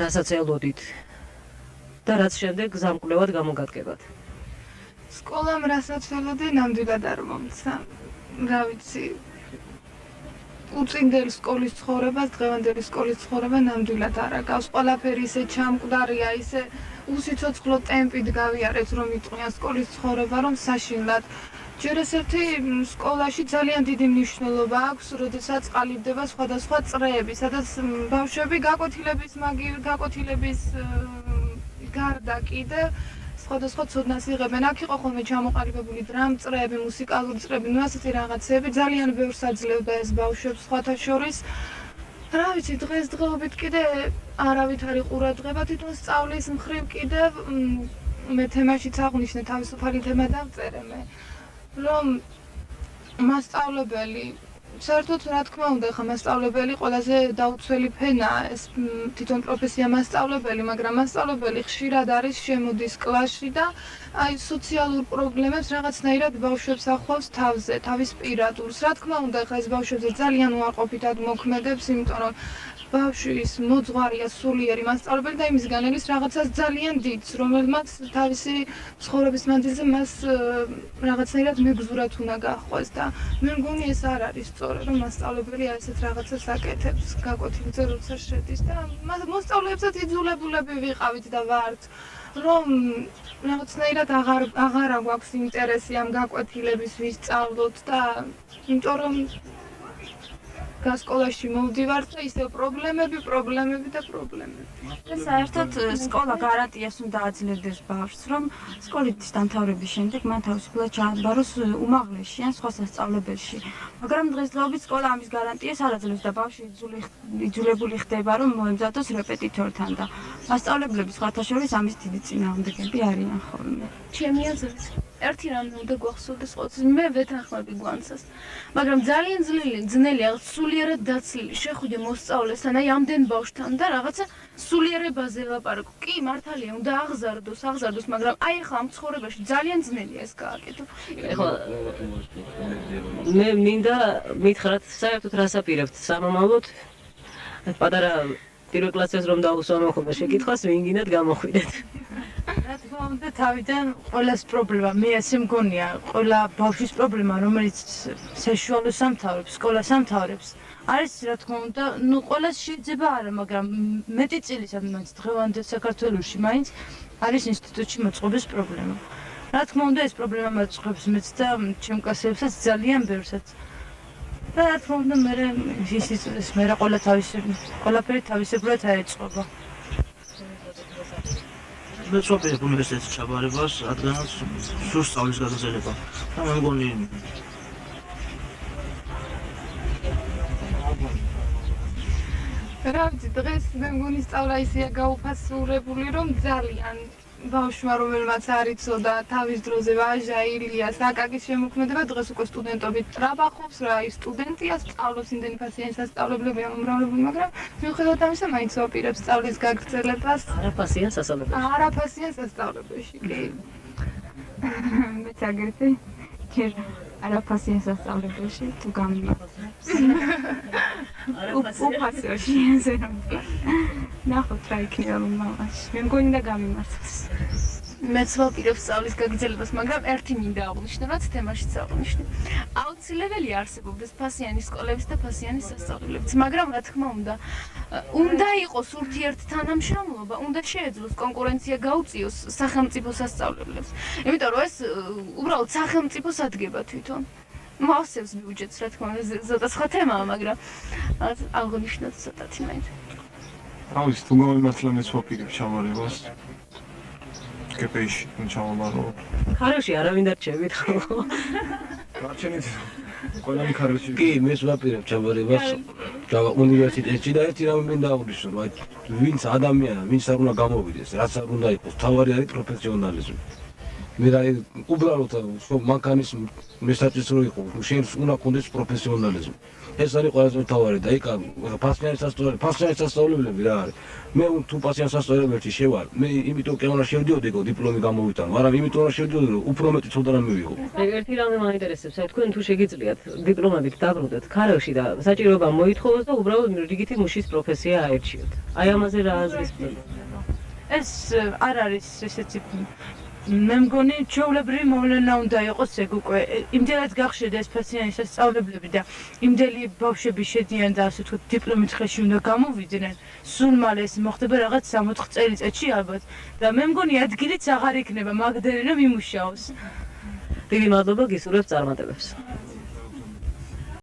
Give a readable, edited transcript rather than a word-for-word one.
რასაც ელოდით და რაც შემდეგ გზამკვლევად გამოგადგებათ. სკოლამ რასაც ველოდი, ნამდვილად არ მომცა. რა ვიცი. უწინდელ სკოლის ცხოვრებას, დღევანდელი სკოლის ცხოვრება ნამდვილად არ აკავს. ყველაფერი ისე ჩამკვდარია, ისე უსიცოცხლო ტემპით გავიარეთ, რომ იტყვიან სკოლის ცხოვრება, რომ საშინლად. ჯერ ესეთი სკოლაში ძალიან დიდი მნიშვნელობა აქვს, როდესაც ყალიბდება სხვადასხვა წრეები, სადაც ბავშვები გაკვეთილების გარდა კიდე სხვადასხვა ცოდნას იღებენ. აქ იყო ხოლმე ჩამოყალიბებული დრამწრეები, მუსიკალური წრეები, ნუ ასეთი რაღაცები, ძალიან ბევრს აძლევდა ეს ბავშვებს სხვათა შორის. რა ვიცი, დღესდღეობით კიდე არავით არ იყურადღება თვითონ სწავლის მხრივ კიდევ მე თემაშიც აღვნიშნე, თავისუფალი თემა დავწერე მე, რომ მასწავლებელი საერთოდ რა თქმა უნდა, ხა მასწავლებელი ყველაზე დაუცველი ფენაა ეს თვითონ პროფესია მასწავლებელი, მაგრამ მასწავლებელი ხშირად არის შემოდის კლასში და აი სოციალურ პრობლემებს რაღაცნაირად ბავშვებს ახლავს თავზე, თავის პირადურს. რა თქმა უნდა, ხა ეს ბავშვებზე ძალიან უარყოფითად მოქმედებს, იმიტომ რომ ბავშვის მოძღვარია სულიერი მასწავლებელი და იმის განელის რაღაცას ძალიან დიდს, რომელმაც თავისი ცხოვრების მანძილზე მას რაღაცნაირად მეგზურად უნდა გაჰყვეს და მე მგონი ეს არ არის სწორი, რომ მასწავლებელი ასეთ რაღაცას აკეთებს გაკვეთილზე როცა შედის და მოსწავლეებსაც იძულებულები ვიყავით და ვართ, რომ რაღაცნაირად აღარ გვაქვს ინტერესი ამ გაკვეთილების ვისწავლოთ და იმიტომ რომ სკოლაში მოვდივართ და ისევ პრობლემები და პრობლემები. და საერთოდ სკოლა გარანტიას უნდა აძლევდეს ბავშვს, რომ სკოლის დამთავრების შემდეგ მან თავისუფლად ჩააბაროს უმაღლესში ან სხვა სასწავლებელში. მაგრამ დღესდღეობით სკოლა ამის გარანტიას არ აძლევს და ბავშვი იძულებული ხდება, რომ მოემზადოს რეპეტიტორთან და მასწავლებლები სხვათა შორის ამის დიდი წინააღმდეგები არიან ხოლმე. ჩემი აზრით ერთი რამ უნდა გვახსოვდეს ყოველთვის, მე ვეთანხმები გვანცას, მაგრამ ძალიან ძნელია სულიერად დაცლილი შეხვიდე მოსწავლესთან, აი ამდენ ბავშვთან და რაღაცა სულიერებაზე ლაპარაკო. კი, მართალია, უნდა აღზარდოს, მაგრამ აი ახლა ამ ცხოვრებაში ძალიან ძნელია ეს გააკეთო. ეხლა მე მინდა მითხრათ საერთოდ რას აპირებთ სამომავლოდ პატარა პირველ კლასებს რომ დაუსვამო ხოლმე შეკითხვას ვინ გინდათ გამოხვიდეთ. რა თქმა უნდა, თავიდან ყველას პრობლემა, მე ასე მგონია, ყველა ბავშვის პრობლემა, რომელიც საშუალოს ამთავრებს, სკოლას ამთავრებს, არის რა თქმა უნდა, ნუ ყველას შეიძლება არა, მაგრამ მეტი წელიწადს დღევანდელ საქართველოში მაინც არის ინსტიტუტში მოწყობის პრობლემა. რა თქმა უნდა, ეს პრობლემა მოწყობს მეც და ჩემ კლასელებსაც ძალიან ბევრსაც. და რა თქმა უნდა, მე ყველაფერი თავისებურად აეწყობა. მე ვწვავ უნივერსიტეტში ჩაბარებას, რადგანაც სურს სწავლის გაგრძელება. და მე მგონი რა ვიცი, დღეს მე მგონი სწავლა ისეა გაუფასურებული, რომ ძალიან ბავშვმა რომელმაც არ იცოდა თავის დროზე ვაჟა, ილიას, აკაკის შემოქმედება, დღეს უკვე სტუდენტობით ტრაბახობს, რა ის სტუდენტია, სწავლობს იმდენი ფასიანი სასწავლებლებია მომრავლებული, მაგრამ მიუხედავად ამისა, მაინც ვაპირებს სწავლის გაგრძელებას. არაფასიან სასწავლებელში. არაფასიან სასწავლებელში, კი. მეც აგრეთვე ჯერ არაფასიან სასწავლებელში თუ გამიმართავს. უფასოში ასე რომ ნახოთ რა იქნება რომ მამაში. მე მგონი და გამიმართავს. მეც ვაპირებ სწავლის გაგრძელებას, მაგრამ ერთი მინდა აღვნიშნო, რაც თემაშიც აღვნიშნე. აუცილებელი არსებობდეს ფასიანი სკოლებიც და ფასიანი სასწავლებლებიც, მაგრამ რა თქმა უნდა იყოს ურთიერთთანამშრომლობა, უნდა შეეძლოს კონკურენცია გაუწიოს სახელმწიფო სასწავლებლებს. იმიტომ რომ ეს უბრალოდ სახელმწიფოს ადგება თვითონ. მოასწევს ბიუჯეტს, რა თქმა უნდა, ზოგადად სხვა თემაა, მაგრამ აღვნიშნოთ ცოტათი მაინც. თავის თუ გამიმართლა მეც ვაპირებ ჩაბარებას. კეპეიში ჩავაბარო. ხაროში არავინ დარჩებით ხო? გარჩენით ყველანი ხაროში. კი, მეც ვაპირებ ჩაბარებას უნივერსიტეტში და ერთი რამე მინდა აღვნიშნო, რომ ვინც ადამიანია, ვინც არ უნდა გამოვიდეს, რაც არ უნდა იყოს, თავარი არის პროფესიონალიზმი. მე რა უბრალოდ მანქანის მესაჭის რო იყო შენს უნდა გქონდეს პროფესიონალიზმი ეს არის ყველაზე მთავარი და იქ ფასიანის სასწავლებლები რა არის მე თუ ფასიანის სასწავლებელში შევარ მე იმიტომ კი უნდა შევდიოდი დიპლომი გამოვიტანო მაგრამ იმიტომ უნდა შევდიოდი რომ უფრო მეტი ცოდნა მივიღო ერთი რამე მაინტერესებს აი თქვენ თუ შეგიძლიათ დიპლომებით დაბრუნდეთ ქარებში და საჭიროება მოითხოვოს და უბრალოდ რიგითი მუშის პროფესია აერჩიოთ აი ამაზე რა აზრის ეს არ არის ესეთი მე მგონი ჩვეულებრივი მოვლენა უნდა იყოს ეგ უკვე იმდენად გახშედა ეს ფასიანის სასწავლებლები და იმდენი ბავშვები შედიან და ასე ვთქვათ დიპლომით ხელში უნდა გამოვიდნენ სულ მალე ეს მოხდება რაღაც 60 წელიწადში ალბათ და მე მგონი ადგილიც აღარ იქნება მაგდენი რომ იმუშაოს დიდი მადლობა გისურვებთ წარმატებებს